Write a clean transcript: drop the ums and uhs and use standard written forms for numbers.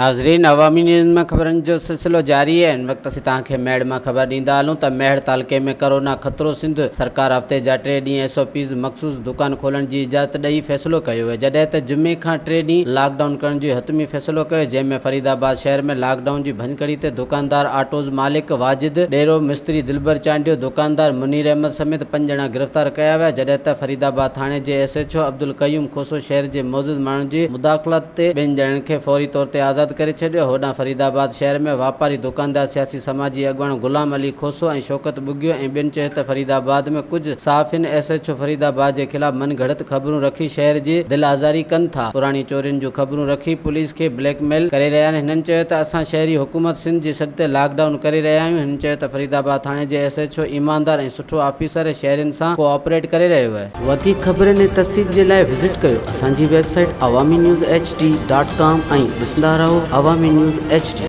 नाज़रीन, अवामी न्यूज़ में खबरन जो सिलसिलो जारी है। इन वक्त असीं तव्हांखे मेड़ में खबर ॾींदा हलूं त मेड़ तालुके में कोरोना खतरो सिंध सरकार हफ़्ते जा 3 ॾींहं SOPs मखसूस दुकान खोलण की इजाज़त ॾेई फ़ैसिलो कयो है, जॾहिं त जुमे खां 3 ॾींहं लॉकडाउन करण जो हतमी फ़ैसिलो कयो, जंहिंमें फरीदाबाद शहर में लॉकडाउन की भंजकड़ी ते दुकानदार ऑटोज़ मालिक वाजिद डेरो मिस्त्री दिलबर चांडियो दुकानदार मुनीर अहमद समेत 5 ॼणा गिरफ़्तार कया विया, जॾहिं त फरीदाबाद थाणे के SHO अब्दुल क़यूम खोसो शहर के मौजूद माण्हुनि जी मुदाख़लत ते 2 ॼणनि खे फौरी तौर ते आज़ाद करे छॾियो। होॾां फरीदाबाद शहर में वापारी दुकानदार सियासी समाजी अगवान गुलाम अली खोसो ऐं शौकत बुगियो ऐं ॿियनि चयो त फरीदाबाद में कुछ साफ़िन SHO फरीदाबाद के खिलाफ़ मनगढ़ंत खबरूं रखी शहर जी दिल आज़ारी कनि था, पुरानी चोरियुनि जूं खबरूं रखी पुलिस के ब्लैकमेल करे रहिया आहिनि। हिननि चयो त असां शहरी हुकूमत सिंध जी सॾ ते लॉकडाउन करे रहिया आहियूं। हिननि चयो त फरीदाबाद थाणे जे SHO ईमानदार ऐं सुठो ऑफिसर शहरियुनि सां कोऑपरेट करे रहियो आहे। वधीक खबरनि ऐं तफ़सील जे लाइ विज़िट कयो असांजी वेबसाइट awamiNewsHD.com ऐं ॾिसंदा रहो अवामी न्यूज़ HD।